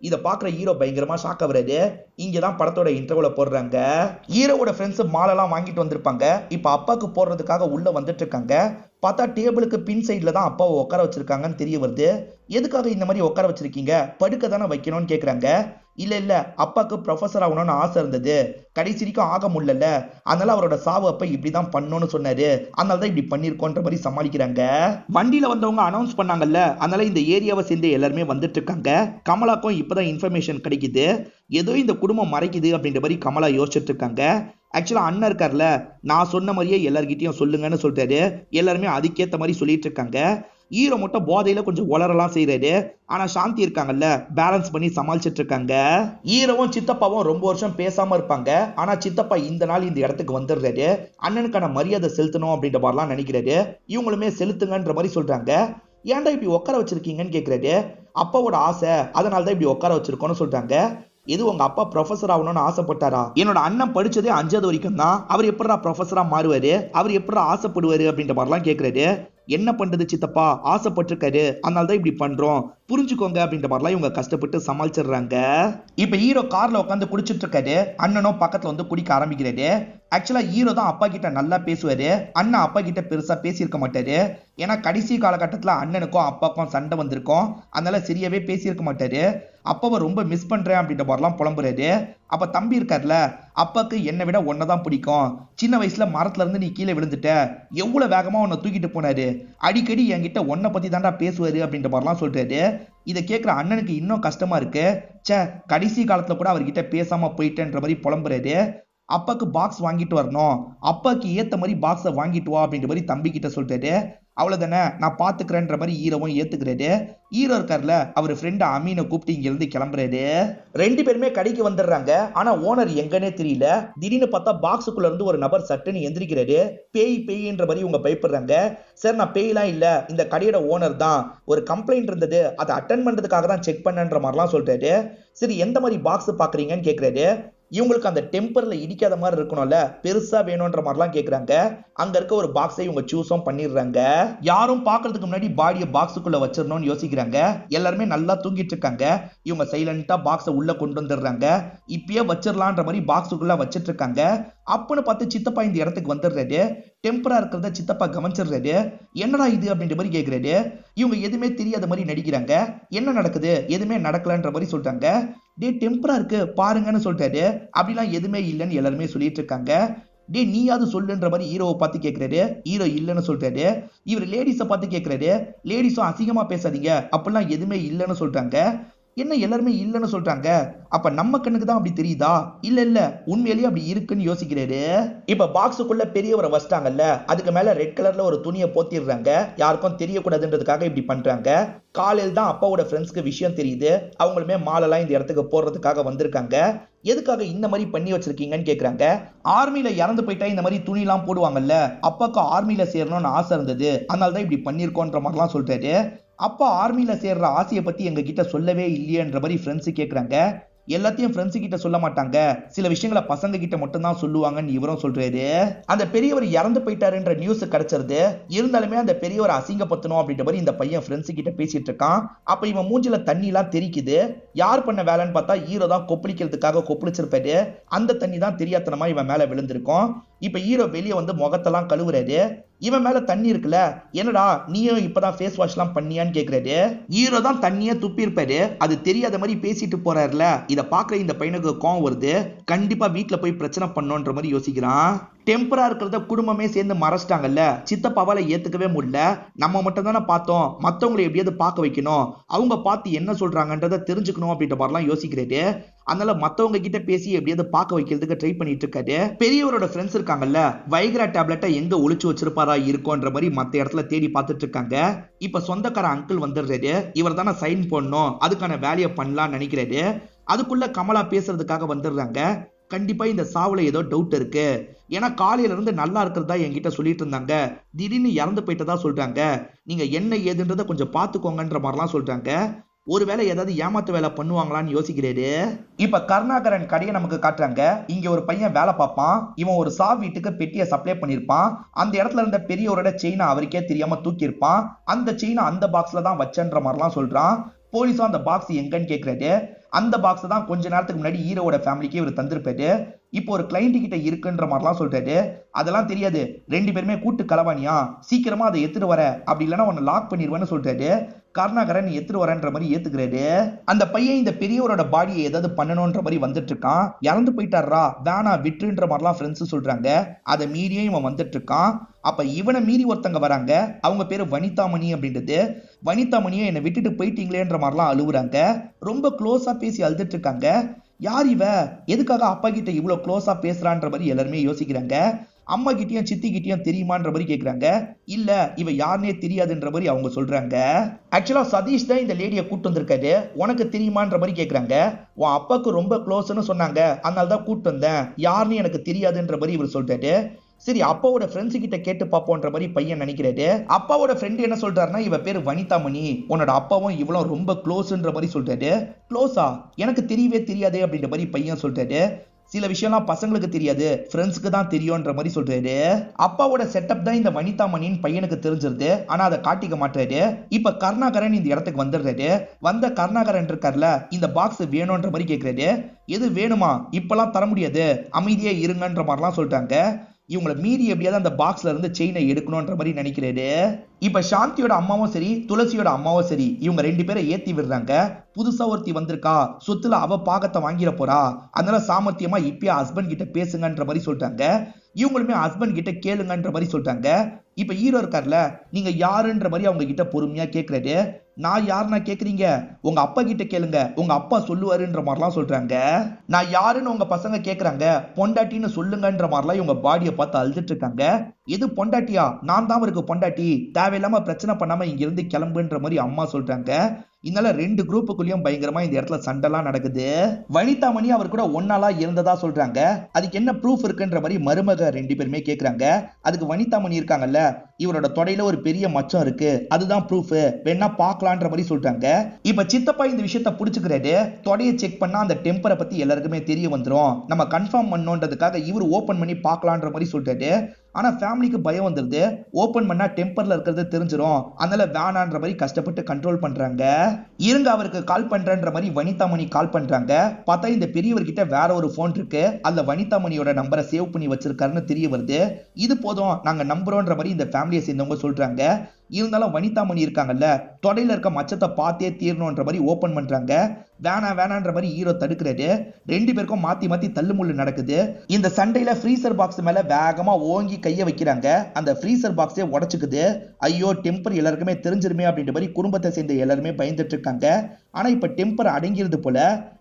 இதை பாக்குற ஹீரோ பயங்கரமா ஷாக் ஆகுறாரு. இங்கதான் படத்தோட இன்டர்வல போடுறாங்க. ஹீரோவோட ஃப்ரெண்ட்ஸ் மாலெல்லாம் வாங்கிட்டு வந்திருப்பாங்க. இப்ப அப்பாக்கு போடுறதுக்காக உள்ள வந்துட்டு இருக்காங்க. பார்த்தா டேபிளுக்கு பின் சைட்ல தான் அப்பாவை உட்கார வச்சிருக்காங்கன்னு தெரிய வருது. எதுக்காக இந்த மாதிரி உட்கார வச்சிருக்கீங்க, படுக்க தானே வைக்கணும்னு கேக்குறாங்க. இல்ல அப்பாக்கு ப்ரொஃபசர் ஆகணும்னு ஆசை இருந்தது, கடைசி வரைக்கும் ஆக முடியல, அதனால அவரோட சாவு அப்ப இப்படிதான் பண்ணணும்னு சொன்னாரு, அதனாலதான் இப்படி பண்ணிருக்கோன்ற மாதிரி சமாளிக்கிறாங்க. வண்டியில வந்தவங்க அனௌன்ஸ் பண்ணாங்கல்ல, அதனால இந்த ஏரியாவை சேர்ந்து எல்லாருமே வந்துட்டு இருக்காங்க. கமலாக்கும் இப்பதான் இன்ஃபர்மேஷன் கிடைக்குது. ஏதோ இந்த குடும்பம் மறைக்குது அப்படின்ற மாதிரி கமலா யோசிச்சுட்டு இருக்காங்க. ஆக்சுவலா அண்ணன் இருக்கார்ல, நான் சொன்ன மாதிரியே எல்லார்கிட்டயும் சொல்லுங்கன்னு சொல்றாரு. எல்லாருமே அதுக்கேத்த மாதிரி சொல்லிட்டு இருக்காங்க. ஹீரோ மட்டும் போதையில கொஞ்சம் உளரலாம் செய்யறாரு. ஆனா சாந்தி இருக்காங்கல்ல, பேலன்ஸ் பண்ணி சமாளிச்சிட்டு இருக்காங்க. ஹீரோவும் சித்தப்பாவும் ரொம்ப வருஷம் பேசாம இருப்பாங்க. ஆனா சித்தப்பா இந்த நாள் இந்த இடத்துக்கு வந்துடுறாரு. அண்ணனுக்கான மரியாதை செலுத்தணும் அப்படின்ற மாதிரிலாம் நினைக்கிறாரு. இவங்களுமே செலுத்துங்கன்ற மாதிரி சொல்றாங்க. ஏன்டா இப்படி உட்கார வச்சிருக்கீங்கன்னு கேக்குறாரு. அப்பாவோட ஆசை, அதனாலதான் இப்படி உட்கார வச்சிருக்கோன்னு சொல்றாங்க. இது உங்க அப்பா ப்ரொஃபசர் ஆகணும்னு ஆசைப்பட்டாரா? என்னோட அண்ணன் படிச்சதே 5வது வரைக்கும் தான், அவர் எப்படா ப்ரொஃபசரா மாறுவாரு, அவர் எப்படா ஆசைப்படுவாரு அப்படின்ற மாதிரிலாம் கேட்கறாரு. என்ன பண்றது சித்தப்பா, ஆசைப்பட்டிருக்காரு, அதனாலதான் இப்படி பண்றோம், புரிஞ்சுக்கோங்க அப்படின்ற மாதிரிலாம் இவங்க கஷ்டப்பட்டு சமாளிச்சிடுறாங்க. இப்ப ஹீரோ கார்ல உட்காந்து குடிச்சிட்டு இருக்காரு. அண்ணனும் பக்கத்துல வந்து குடிக்க ஆரம்பிக்கிறாரு. ஆக்சுவலா ஹீரோ தான் அப்பா கிட்ட நல்லா பேசுவாரு. அண்ணன் அப்பா கிட்ட பெருசா பேசியிருக்க மாட்டாரு. ஏன்னா கடைசி காலகட்டத்துல அண்ணனுக்கும் அப்பாக்கும் சண்டை வந்திருக்கும், அதனால சரியாவே பேசியிருக்க மாட்டாரு. அப்பாவை ரொம்ப மிஸ் பண்றேன் அப்படின்ற மாதிரிலாம் புலம்புறாரு. அப்ப தம்பி இருக்காருல, அப்பாக்கு என்னை விட ஒன்னதான் பிடிக்கும், சின்ன வயசுல மரத்துல இருந்து நீ கீழே விழுந்துட்ட, எவ்வளவு வேகமா உன்னை தூக்கிட்டு போனாரு, அடிக்கடி என்கிட்ட ஒன்ன பத்தி தாண்டா பேசுவாரு அப்படின்ற மாதிரிலாம் சொல்றாரு. இதை கேட்கிற அண்ணனுக்கு இன்னும் கஷ்டமா இருக்கு. சே, கடைசி காலத்துல கூட அவர்கிட்ட பேசாம போயிட்டேன்ற மாதிரி புலம்புறாரு. அப்பாக்கு பாக்ஸ் வாங்கிட்டு வரணும், அப்பாக்கு ஏத்த மாதிரி பாக்ஸை வாங்கிட்டு வா அப்படின்ற மாதிரி தம்பி கிட்ட சொல்றாரு. அவ்வளவுதானே, நான் பாத்துக்கிறேன்ற மாதிரி ஹீரோவும் ஏத்துக்கிறாரு. ஹீரோ இருக்காருல, அவர் ஃப்ரெண்ட் அமீனை கூப்பிட்டு இங்க இருந்து கிளம்புறாரு. ரெண்டு பேருமே கடைக்கு வந்துடுறாங்க. ஆனா ஓனர் எங்கன்னே தெரியல. திடீர்னு பார்த்தா பாக்ஸுக்குள்ள இருந்து ஒரு நபர் சட்டுன்னு எந்திரிக்கிறாரு. பேய் பேய்ன்ற மாதிரி இவங்க பயப்படுறாங்க. சார், நான் பேய்லாம் இல்ல, இந்த கடையோட ஓனர் தான், ஒரு கம்ப்ளைண்ட் இருந்தது, அதை அட்டன் பண்றதுக்காக தான் செக் பண்ணன்ற மாதிரிலாம் சொல்றாரு. சரி, எந்த மாதிரி பாக்ஸ் பாக்குறீங்கன்னு கேக்குறாரு. இவங்களுக்கு அந்த டெம்பர்ல இடிக்காத மாதிரி இருக்கணும்ல, பெருசா வேணும்ன்ற மாதிரிலாம் கேக்குறாங்க. அங்க இருக்க ஒரு பாக்ஸை இவங்க சூஸும் பண்ணிடுறாங்க. யாரும் பாக்குறதுக்கு முன்னாடி பாடியை பாக்ஸுக்குள்ள வச்சிடணும்னு யோசிக்கிறாங்க. எல்லாருமே நல்லா தூங்கிட்டு இருக்காங்க. இவங்க சைலண்டா பாக்ஸை உள்ள கொண்டு வந்துடுறாங்க. இப்பயே வச்சிடலான்ற மாதிரி பாக்ஸுக்குள்ள வச்சிட்டு இருக்காங்க. அப்பன்னு பார்த்து சித்தப்பா இந்த இடத்துக்கு வந்துடுறாரு. டெம்பரா இருக்கிறத சித்தப்பா கவனிச்சிடுறாரு. என்னடா இது அப்படின்ற மாதிரி கேக்குறாரு. இவங்க எதுவுமே தெரியாத மாதிரி நடிக்கிறாங்க. என்ன நடக்குது, எதுவுமே நடக்கலன்ற மாதிரி சொல்றாங்க. டே, டெம்பரா இருக்கு பாருங்கன்னு சொல்றாரு. அப்படிலாம் எதுவுமே இல்லைன்னு எல்லாருமே சொல்லிட்டு இருக்காங்க. டே, நீயாவது சொல்லுன்ற மாதிரி ஹீரோவை பார்த்து கேட்கிறாரு. ஹீரோ இல்லைன்னு சொல்றாரு. இவர் லேடிஸை பார்த்து கேட்கிறாரு. லேடிஸும் அசிங்கமா பேசாதீங்க, அப்படிலாம் எதுவுமே இல்லைன்னு சொல்றாங்க. என்ன எல்லாருமே இல்லைன்னு சொல்றாங்க, அப்ப நம்ம கண்ணுக்கு தான் அப்படி தெரியுதா? இல்ல உண்மையிலேயே அப்படி இருக்குன்னு யோசிக்கிறாரு. இப்ப பாக்ஸுக்குள்ள பெரியவரை வச்சிட்டாங்கல்ல, அதுக்கு மேல ரெட் கலர்ல ஒரு துணியை போத்திடுறாங்க. யாருக்கும் தெரியக்கூடாதுன்றதுக்காக இப்படி பண்றாங்க. காலையில் தான் அப்பாவோட ஃப்ரெண்ட்ஸ்க்கு விஷயம் தெரியுது. அவங்களுமே மாலெல்லாம் இந்த இடத்துக்கு போறதுக்காக வந்திருக்காங்க. எதுக்காக இந்த மாதிரி பண்ணி வச்சிருக்கீங்கன்னு கேக்குறாங்க. ஆர்மியில இறந்து போயிட்டா இந்த மாதிரி துணி எல்லாம் போடுவாங்கல்ல, அப்பாக்கு ஆர்மியில சேரணும்னு ஆசை இருந்தது, அதனாலதான் இப்படி பண்ணிருக்கோன்ற மாதிரிலாம் சொல்றாரு. அப்பா ஆர்மியில சேர்ற ஆசையை பத்தி எங்க கிட்ட சொல்லவே இல்லையன்ற மாதிரி ஃப்ரெண்ட்ஸ் கேக்குறாங்க. எல்லாத்தையும் ஃப்ரெண்ட்ஸ் கிட்ட சொல்ல மாட்டாங்க, சில விஷயங்களை பசங்க கிட்ட மட்டும் தான் சொல்லுவாங்கன்னு இவரும் சொல்றாரு. அந்த பெரியவர் இறந்து போயிட்டாருன்ற நியூஸ் கிடைச்சிருது. இருந்தாலுமே அந்த பெரியவர் அசிங்கப்படுத்தணும் அப்படின்ற மாதிரி இந்த பையன் ஃப்ரெண்ட்ஸ் கிட்ட பேசிட்டு இருக்கான். அப்ப இவன் மூஞ்சில தண்ணி எல்லாம் தெரிக்குது. யார் பண்ண வேலைன்னு பார்த்தா ஹீரோ தான் கொப்பளிக்கிறதுக்காக கொப்பளிச்சிருப்பாரு. அந்த தண்ணி தான் தெரியாதனமா இவன் மேல விழுந்திருக்கும். இப்ப ஹீரோ வெளியே வந்து முகத்தெல்லாம் கழுவுறாரு. இவன் மேல தண்ணி இருக்குல்ல, என்னடா நீயும் இப்பதான் ஃபேஸ் வாஷ் எல்லாம் பண்ணியான்னு கேக்குறாரு. ஹீரோ தான் தண்ணியே துப்பி இருப்பாரு, அது தெரியாத மாதிரி பேசிட்டு போறாருல. இத பாக்குற இந்த பையனுக்கு கோவம் வருது. கண்டிப்பா வீட்டுல போய் பிரச்சனை பண்ணோன்ற மாதிரி யோசிக்கிறான். டெம்பரா இருக்கிறத குடும்பமே சேர்ந்து மறைச்சிட்டாங்கல்ல, சித்தப்பாவால ஏத்துக்கவே முடியல. நம்ம மட்டும் தானே பார்த்தோம், மத்தவங்களை எப்படியாவது பார்க்க வைக்கணும், அவங்க பார்த்து என்ன சொல்றாங்கன்றத தெரிஞ்சுக்கணும் அப்படின்ற மாதிரிலாம் யோசிக்கிறாரு. அதனால மத்தவங்க கிட்ட பேசி எப்படியாவது பார்க்க வைக்கிறதுக்கு ட்ரை பண்ணிட்டு இருக்காரு. பெரியவரோட ஃப்ரெண்ட்ஸ் இருக்காங்கல்ல, வைக்ரா டேப்லெட்டை எங்க ஒளிச்சு வச்சிருப்பாரா இருக்கும்ன்ற மாதிரி மத்த இடத்துல தேடி பார்த்துட்டு இருக்காங்க. இப்ப சொந்தக்கார அங்கிள் வந்துடுறாரு. இவர் தானே சைன் பண்ணணும், அதுக்கான வேலையை பண்ணலாம்னு நினைக்கிறாரு. அதுக்குள்ள கமலா பேசுறதுக்காக வந்துடுறாங்க. கண்டிப்பா இந்த சாவுல ஏதோ டவுட் இருக்கு. ஏன்னா காலையில இருந்து நல்லா இருக்கிறதா என்கிட்ட சொல்லிட்டு இருந்தாங்க, திடீர்னு இறந்து போயிட்டதா சொல்றாங்க. நீங்க என்ன ஏதுன்றத கொஞ்சம் பாத்துக்கோங்கன்ற மாதிரிலாம் சொல்றாங்க. ஒருவேளை ஏதாவது ஏமாத்து வேலை பண்ணுவாங்களான்னு யோசிக்கிறாரு. இப்ப கருணாகரன் கடையை நமக்கு காட்டுறாங்க. இங்க ஒரு பையன் வேலை பார்ப்பான். இவன் ஒரு சா வீட்டுக்கு பெட்டியை சப்ளை பண்ணிருப்பான். அந்த இடத்துல இருந்த பெரியவரோட செயினை அவருக்கே தெரியாம தூக்கி இருப்பான். அந்த செயினை அந்த பாக்ஸ்ல தான் வச்சன்ற மாதிரிலாம் சொல்றான். போலீஸும் அந்த பாக்ஸ் எங்கன்னு கேட்கிறாரு. அந்த பாக்ஸ் தான் கொஞ்ச நேரத்துக்கு முன்னாடி ஹீரோவோட ஃபேமிலிக்கு இவர் தந்திருப்பாரு. இப்போ ஒரு கிளைண்ட் கிட்ட இருக்குன்ற மாதிரிலாம் சொல்றாரு. அதெல்லாம் தெரியாது, 2 பேருமே கூட்டு கலவானியா, சீக்கிரமா அதை எடுத்துட்டு வர, அப்படி இல்லைன்னா உன்னை லாக் பண்ணிடுவேன்னு சொல்றாரு. கருணாகரன் எடுத்துட்டு வரன்ற மாதிரி ஏத்துக்கிறாரு. அந்த பையன் இந்த பெரியவரோட பாடியை ஏதாவது பண்ணணும்ன்ற மாதிரி வந்துட்டு இருக்கான். இறந்து போயிட்டாரா, வேணா விட்டுன்ற மாதிரிலாம் ஃப்ரெண்ட்ஸ் சொல்றாங்க. அதை மீறியும் இவன் வந்துட்டு இருக்கான். அப்ப இவனை மீறி ஒருத்தங்க வராங்க. அவங்க பேரு வனிதாமணி அப்படின்றது. வனிதாமணியும் என்னை விட்டுட்டு போயிட்டீங்களேன்ற மாதிரிலாம் அழுகுறாங்க. ரொம்ப க்ளோஸா பேசி அழுதுட்டு இருக்காங்க. யார் இவ, எதுக்காக அப்பா கிட்ட இவ்வளவு க்ளோஸா பேசுறான்ற மாதிரி எல்லாருமே யோசிக்கிறாங்க. அம்மா கிட்டயும் சித்தி கிட்டயும் தெரியுமான்ற மாதிரி கேக்குறாங்க. இல்ல, இவ யாருன்னே தெரியாதுன்ற மாதிரி அவங்க சொல்றாங்க. ஆக்சுவலா சதீஷ் தான் இந்த லேடியை கூட்டு வந்திருக்காரு, உனக்கு தெரியுமான்ற மாதிரி கேக்குறாங்க. உன் அப்பாவுக்கு ரொம்ப க்ளோஸ்ன்னு சொன்னாங்க, அதனால தான் கூட்டு வந்தேன், யாருன்னு எனக்கு தெரியாதுன்ற மாதிரி இவர் சொல்றாரு. சரி, அப்பாவோட ஃப்ரெண்ட்ஸ் கிட்ட கேட்டு பாப்போன்ற மாதிரி பையன் நினைக்கிறாரு. அப்பாவோட ஃப்ரெண்ட் என்ன சொல்றாருன்னா, இவ பேரு வனிதாமணி, உன்னோட அப்பாவும் இவ்வளவு ரொம்ப க்ளோஸ்ன்ற மாதிரி சொல்றாரு. க்ளோஸா, எனக்கு தெரியவே தெரியாது அப்படின்ற மாதிரி பையன் சொல்றாரு. சில விஷயம்லாம் பசங்களுக்கு தெரியாது, ஃப்ரெண்ட்ஸ்க்கு தான் தெரியும்ன்ற மாதிரி சொல்றாரு. அப்பாவோட செட்டப் தான் இந்த வனிதாமணின்னு பையனுக்கு தெரிஞ்சிருது, ஆனா அதை காட்டிக்க மாட்டாரு. இப்ப கருணாகரன் இந்த இடத்துக்கு வந்துடுறாரு. வந்த கருணாகரன் இருக்கார்ல, இந்த பாக்ஸ் வேணும்ன்ற மாதிரி கேட்கிறாரு. எது வேணுமா, இப்பெல்லாம் தர முடியாது, அமைதியா இருங்கன்ற மாதிரிலாம் சொல்றாங்க. இவங்களை மீறி எப்படியாவது அந்த பாக்ஸ்ல இருந்து செயினை எடுக்கணும்ன்ற மாதிரி நினைக்கிறாரு. இப்ப சாந்தியோட அம்மாவும் சரி, துளசியோட அம்மாவும் சரி, இவங்க 2 பேரை ஏத்தி விடுறாங்க. புதுசா ஒருத்தி வந்திருக்கா, சொத்துல அவ பாகத்தை வாங்கிட போறா, அதனால சாமர்த்தியமா இப்பயே ஹஸ்பண்ட் கிட்ட பேசுங்கன்ற மாதிரி சொல்றாங்க. இவங்களுமே ஹஸ்பண்ட் கிட்ட கேளுங்கன்ற மாதிரி சொல்றாங்க. இப்ப ஹீரோ இருக்கார்ல, நீங்க யாருன்ற மாதிரி அவங்க கிட்ட பொறுமையா கேட்கிறாரு. நான் யாருன்னா கேக்குறீங்க, உங்க அப்பா கிட்ட கேளுங்க, உங்க அப்பா சொல்லுவாருன்ற மாதிரிலாம் சொல்றாங்க. நான் யாருன்னு உங்க பசங்க கேக்குறாங்க, பொண்டாட்டின்னு சொல்லுங்கன்ற மாதிரிலாம் இவங்க பாடியை பார்த்து அழுதுட்டு இருக்காங்க. எது பொண்டாட்டியா, நான் தான் இருக்கு பொண்டாட்டி, தேவையில்லாம பிரச்சனை பண்ணாம இங்க இருந்து கிளம்புன்ற மாதிரி அம்மா சொல்றாங்க. இதனால 2 குரூப்புக்குள்ளயும் பயங்கரமா இந்த இடத்துல சண்டைலாம் நடக்குது. வனிதாமணி அவர் கூட ஒன்னாலா இருந்ததா சொல்றாங்க. அதுக்கு என்ன ப்ரூஃப் இருக்குன்ற மாதிரி மருமக 2 பேருமே கேக்குறாங்க. அதுக்கு வனிதாமணி இருக்காங்கல்ல, இவரோட தொடையில ஒரு பெரிய மச்சம் இருக்கு, அதுதான் ப்ரூஃப், வேணா பார்க்கலான்ற மாதிரி சொல்றாங்க. இப்ப சித்தப்பா இந்த விஷயத்த புடிச்சுக்கிறாரு. தொடையை செக் பண்ணா அந்த டெம்பரை பத்தி எல்லாருக்குமே தெரிய வந்துரும், நம்ம கன்ஃபார்ம் பண்ணோன்றதுக்காக இவர் ஓபன் பண்ணி பார்க்கலான்ற மாதிரி சொல்றாரு. ஆனா ஃபேமிலிக்கு பயம் வந்துருது, ஓபன் பண்ணா டெம்பர்ல இருக்கிறது தெரிஞ்சிரும், அதனால வேணான்ற மாதிரி கஷ்டப்பட்டு கண்ட்ரோல் பண்றாங்க. இருங்க, அவருக்கு கால் பண்றன்ற மாதிரி வனிதாமணி கால் பண்றாங்க. பார்த்தா இந்த பெரியவர்கிட்ட வேற ஒரு போன் இருக்கு, அதுல வனிதாமணியோட நம்பரை சேவ் பண்ணி வச்சிருக்காருன்னு தெரிய வருது. இது போதும், நாங்க நம்புறோன்ற மாதிரி இந்த ஃபேமிலியை சேர்ந்தவங்க சொல்றாங்க. இருந்தாலும் வனிதாமணி இருக்காங்கல்ல, தொடையில இருக்க மச்சத்தை பார்த்தே தீரணும்ன்ற மாதிரி ஓபன் பண்றாங்க. வேணான்ற மாதிரி ஹீரோ தடுக்கிறாரு. 2 பேருக்கும் மாத்தி மாத்தி தள்ளுமுள்ளு நடக்குது. இந்த சண்டையில ஃப்ரீசர் பாக்ஸ் மேல வேகமா ஓங்கி கைய வைக்கிறாங்க. அந்த ஃப்ரீசர் பாக்ஸே உடைச்சுக்குது. ஐயோ, டெம்பர் எல்லாருக்குமே தெரிஞ்சிருமே அப்படின்ற மாதிரி குடும்பத்தை சேர்ந்த எல்லாருமே பயந்துட்டு இருக்காங்க. ஆனா இப்ப டெம்பர் அடங்கிருது போல.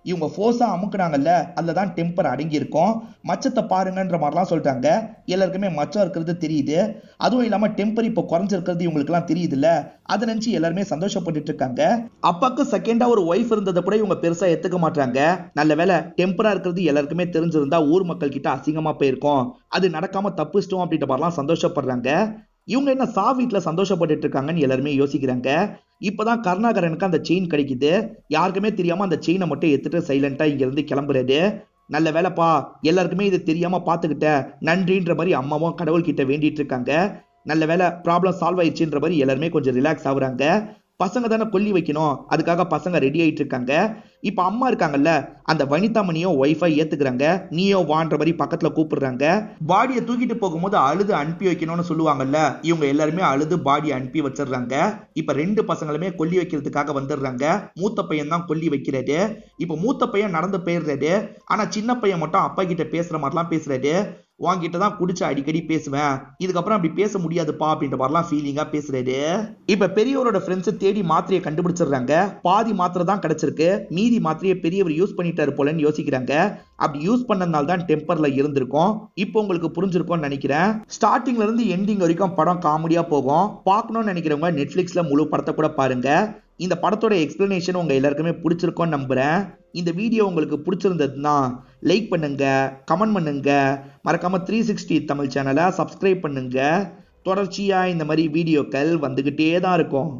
இவங்க ஃபோர்ஸா அமுக்குனாங்கல்ல, அதுலதான் டெம்பர் அடங்கி இருக்கும். மச்சத்தை பாருங்கன்ற மாதிரிலாம் சொல்றாங்க. எல்லாருக்குமே மச்சம் இருக்கிறது தெரியுது. அதுவும் இல்லாம டெம்பர் இப்ப குறைஞ்சிருக்கிறது இவங்களுக்கு எல்லாம் தெரியுது இல்ல, அதை நினைச்சு எல்லாருமே சந்தோஷப்பட்டு இருக்காங்க. அப்பாக்கு செகண்டா ஒரு ஒய்ஃப் இருந்ததை கூட இவங்க பெருசா எடுத்துக்க மாட்டாங்க. நல்ல வேலை டெம்பரா இருக்கிறது எல்லாருக்குமே தெரிஞ்சிருந்தா ஊர் மக்கள் கிட்ட அசிங்கமா போயிருக்கும், அது நடக்காம தப்பிச்சிட்டோம் அப்படின்ற மாதிரிலாம் சந்தோஷப்படுறாங்க. இவங்க என்ன சா வீட்டுல சந்தோஷப்பட்டு இருக்காங்கன்னு எல்லாருமே யோசிக்கிறாங்க. இப்பதான் கருணாகரனுக்கு அந்த செயின் கிடைக்குது. யாருக்குமே தெரியாம அந்த செயினை மட்டும் எடுத்துட்டு சைலண்டா இங்க இருந்து கிளம்புறாரு. நல்ல வேலைப்பா, எல்லாருக்குமே இது தெரியாம பாத்துக்கிட்ட, நன்றின்ற மாதிரி அம்மாவும் கடவுள் கிட்ட வேண்டிட்டு இருக்காங்க. நல்ல வேலை, ப்ராப்ளம் சால்வ் ஆயிடுச்சுன்ற மாதிரி எல்லாருமே கொஞ்சம் ரிலாக்ஸ் ஆகுறாங்க. பசங்க தானே கொல்லி வைக்கணும், அதுக்காக பசங்க ரெடி ஆயிட்டு இருக்காங்க. இப்ப அம்மா இருக்காங்கல்ல, அந்த வனிதாமணியும் ஒய்ஃபை ஏத்துக்கிறாங்க. நீயோ வான்ற மாதிரி பக்கத்துல கூப்பிடுறாங்க. பாடியை தூக்கிட்டு போகும்போது அழுது அனுப்பி வைக்கணும்னு சொல்லுவாங்கல்ல, இவங்க எல்லாருமே அழுது பாடியை அனுப்பி வச்சிடுறாங்க. இப்ப 2 பசங்களுமே கொல்லி வைக்கிறதுக்காக வந்துடுறாங்க. மூத்த பையன் தான் கொல்லி வைக்கிறாரு. இப்ப மூத்த பையன் நடந்து போயிடுறாரு. ஆனா சின்ன பையன் மட்டும் அப்பா கிட்ட பேசுற மாதிரிலாம் பேசுறாரு. உன்கிட்ட தான் குடிச்சு அடிக்கடி பேசுவேன், இதுக்கப்புறம் அப்படி பேச முடியாதுப்பா அப்படின்ற மாதிரிலாம் ஃபீலிங்கா பேசுறாரு. இப்ப பெரியவரோட ஃப்ரெண்ட்ஸ் தேடி மாத்திரையை கண்டுபிடிச்சிடுறாங்க. பாதி மாத்திரை தான் கிடைச்சிருக்கு, மீதி மாத்திரையை பெரியவர் யூஸ் பண்ணிட்டாரு போலன்னு யோசிக்கிறாங்க. அப்படி யூஸ் பண்ணதுனால தான் டெம்பர்ல இருந்திருக்கும். இப்போ உங்களுக்கு புரிஞ்சிருக்கும்னு நினைக்கிறேன். ஸ்டார்டிங்ல இருந்து எண்டிங் வரைக்கும் படம் காமெடியா போகும். பார்க்கணும்னு நினைக்கிறவங்க நெட்ஃபிளிக்ஸ்ல முழு படத்தை கூட பாருங்க. இந்த படத்தோட எக்ஸ்பிளனேஷன் உங்க எல்லாருக்குமே பிடிச்சிருக்கும்னு நம்புறேன். இந்த வீடியோ உங்களுக்கு பிடிச்சிருந்ததுன்னா லைக் பண்ணுங்க, கமெண்ட் பண்ணுங்க, மறக்காம 360 தமிழ் சேனலை சப்ஸ்கிரைப் பண்ணுங்க. தொடர்ச்சியா இந்த மாதிரி வீடியோக்கள் வந்துகிட்டே தான் இருக்கும்.